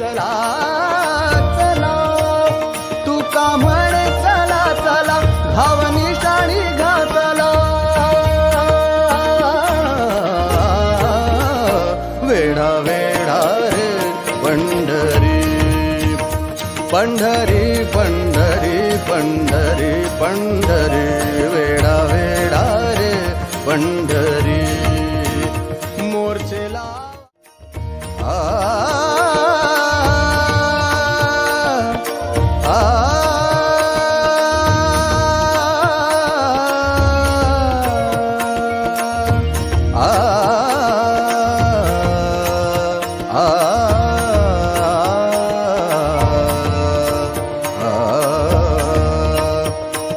चला चला तुका म्हणे चला चला धावनी शाणी घातला वेढा वेढा रे पंढरी पंढरी पंढरी पंढरी पंढरी वेढा वेढा रे पंढरी मोर्चेला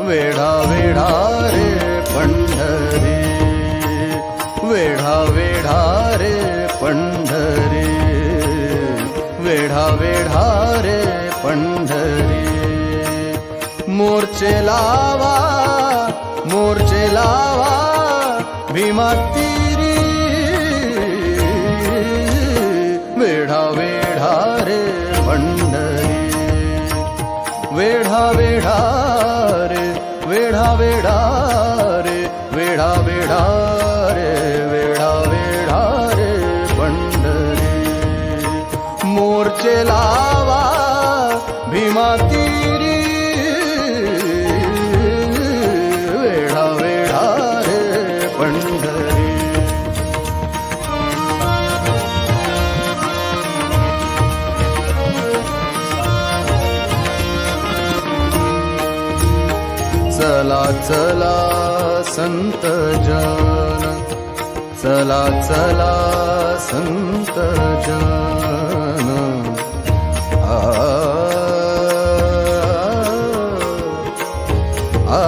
वेढा वेढा रे पंढरी वेढा वेढा रे पंढरी वेढा वेढा रे पंढरी मोर्चे लावा भीमा तीरी वेढा वेढा रे पंढरी वेढा वेढा रे वेढा वेढा रे वेढा वेढा रे वेढा वेढा रे पंढरी मोर्चे लावा भीमा तीरी वेढा वेढा रे पंढरी चला चला संत जन चला चला संत जन आ आ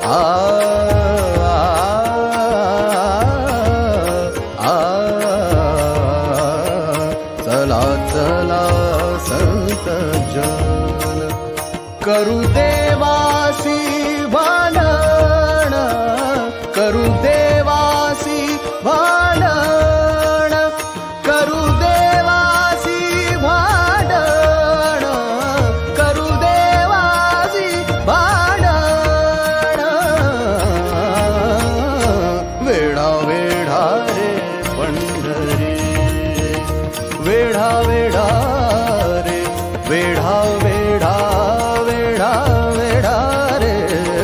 आ आ चला चला संत जन करू देवासी भांडण करू देवासी भांडण करू देवासी भांडण करू देवासी भांडण वेढा वेढा रे पंढरी वेढा वेढा रे वेढा वेढा वेढा वेढा रे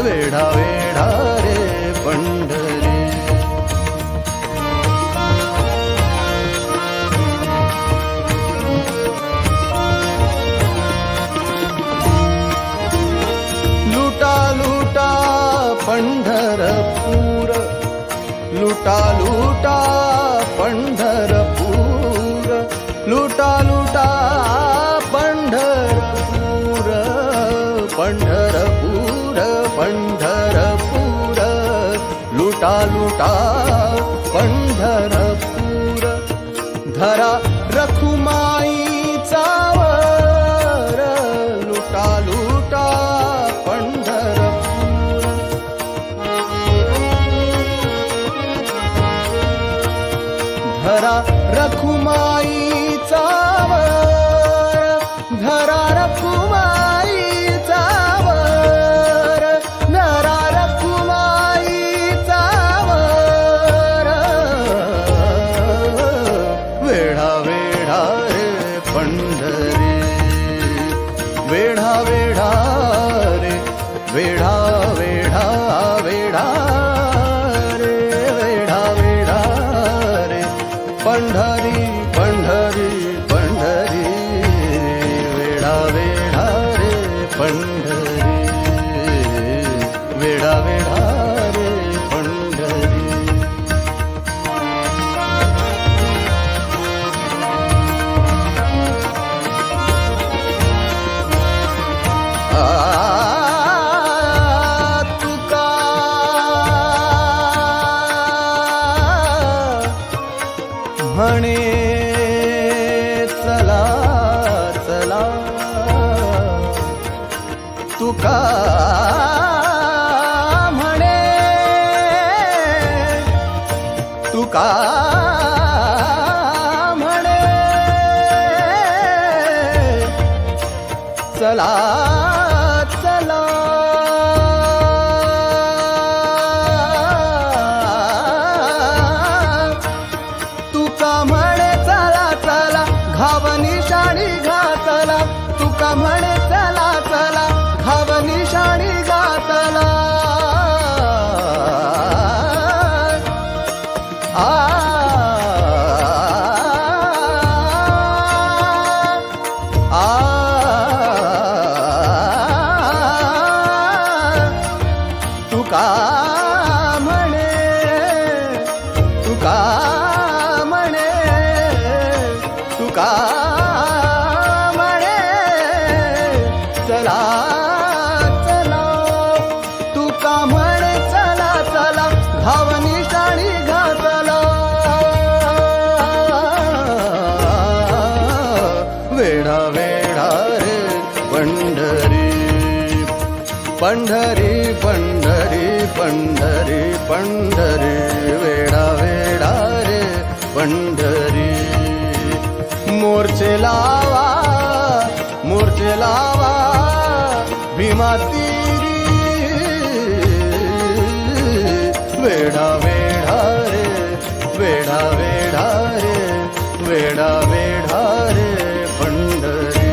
वेढा वेढा रे पंढरी लुटा लुटा पंढरपूर लुटा लुटा पंढरपूर लुटा लुटा पंढरपूर पंढरपूर पंढरपूर लुटा लुटा पंढरपूर धरा रखुमाईचा वर लुटा लुटा पंढरपूर धरा रखुमाईचा वर धरा रखुमाईचा वर धरा रखुमाईचा वर वेढा वेढा रे पंढरी वेढा वेढा रे वेढा वेढा वेढा रे वेढा वेढा रे पंढरी पंढरी पंढरी वेढा वेढा रे पंढरी वेढा वेढा रे पंढरी तुका म्हणे चला चला तुका म्हणे तुका म्हणे चला चला तुका म्हणे चला चला घावनी शाणी घातला तुका म्हणे चला चला घावनी शाणी घातला तुका म्हणे तुका म्हणे तुका म्हणे चला चला तुका म्हणे चला चला घावनी शाणी घातला वेढा वेढा रे पंढरी पंढरी पंढरी पंढरी पंढरी वेडा वेडा रे पंढरी मोर्चे लावा भीमा तीरी वेडा वेडा रे वेडा वेडा रे वेडा वेडा रे पंढरी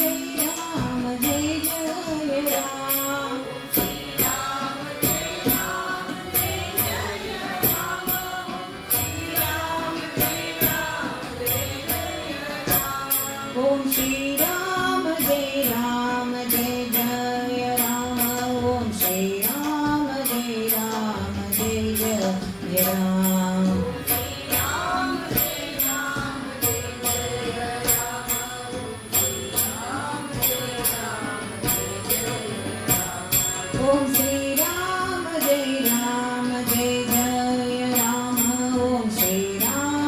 ओम श्री राम जय राम ओम श्री राम जय राम ओम श्री राम जय राम ओम श्री राम जय राम ओम श्री राम जय राम ओम श्री राम जय राम ओम श्री राम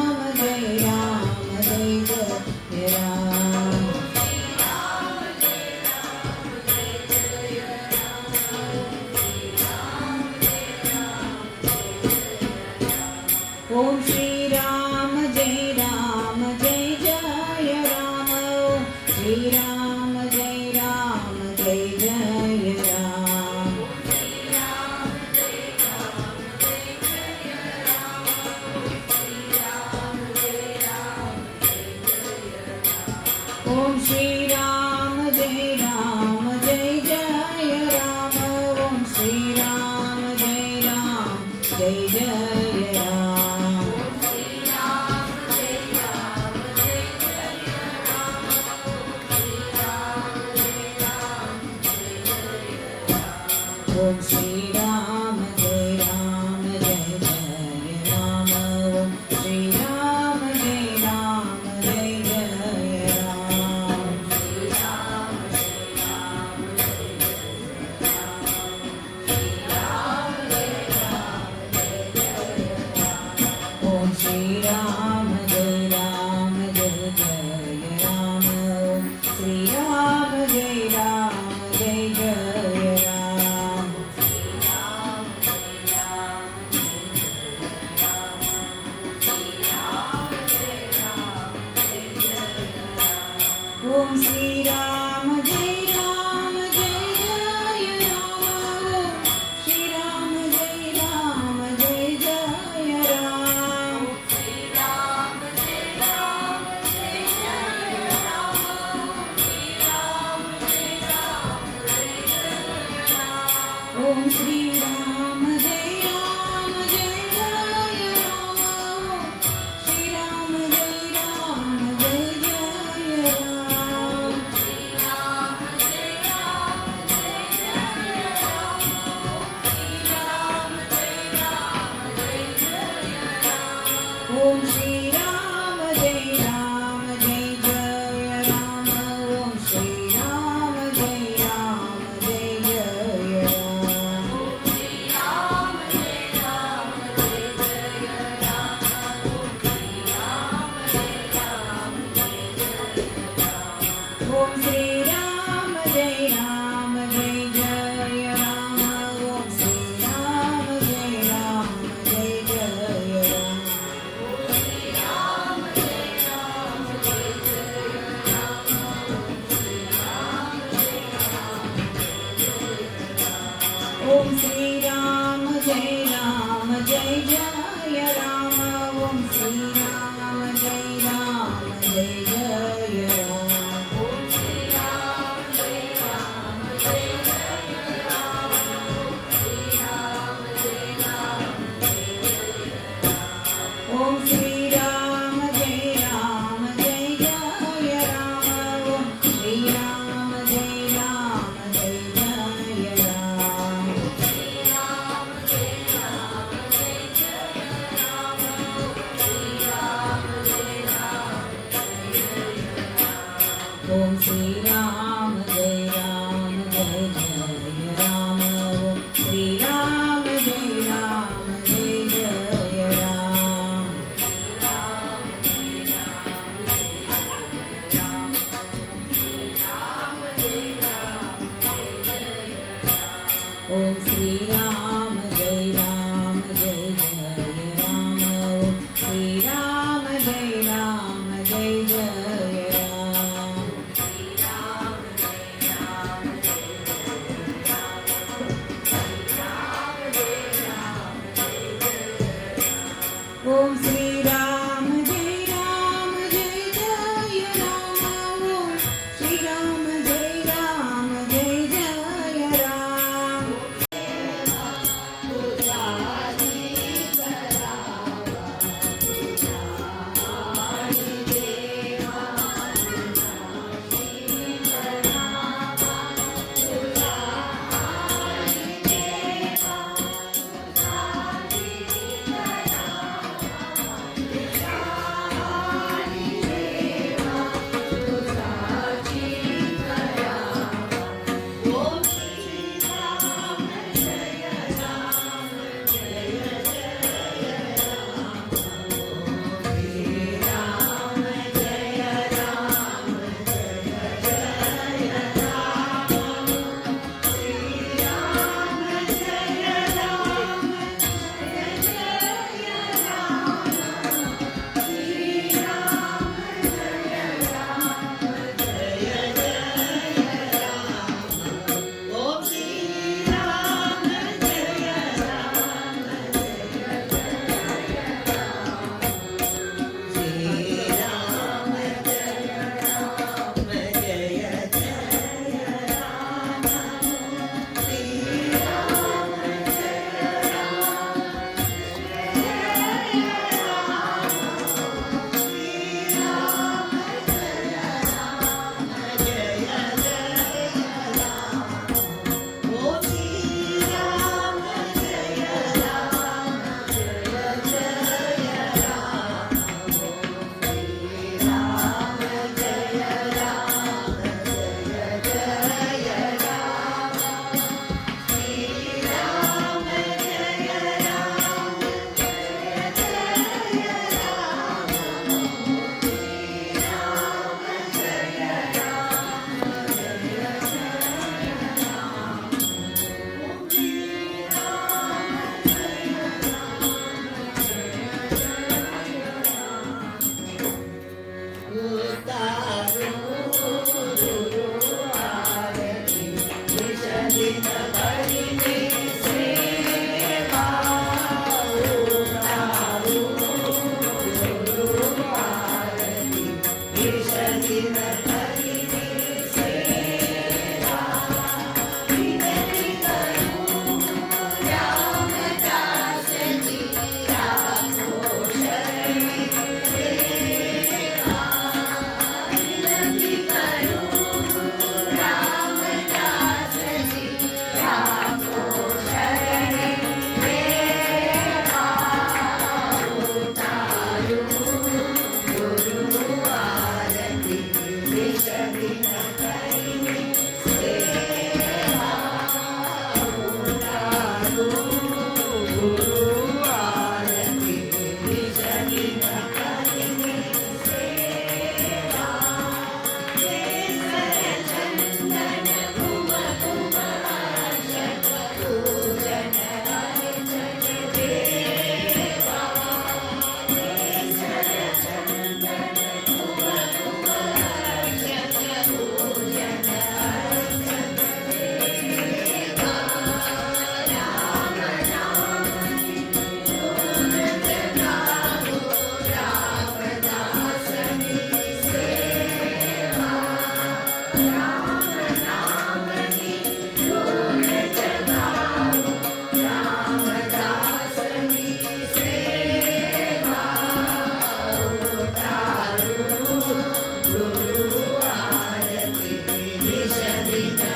जय राम ओम श्री राम जय राम ओम श्री राम जय राम ओम श्री राम जय राम ओम श्री राम जय राम ओम श्री राम जय राम ओम श्री राम जय राम श्री राम जय राम ओम श्री राम जय राम श्री राम जय राम ओम श्री राम जय राम ओम श्री राम जय राम ओम श्री राम जय राम ओम श्री राम जय ओम श्री राम जय राम ओम श्री राम जय ओम श्री राम जय राम ओम श्री राम जय ओम श्री राम जय राम ओम श्री राम जय राम ओम श्री राम जय राम ओम श्री राम जय राम ओम श्री राम जय राम ओम श्री राम जय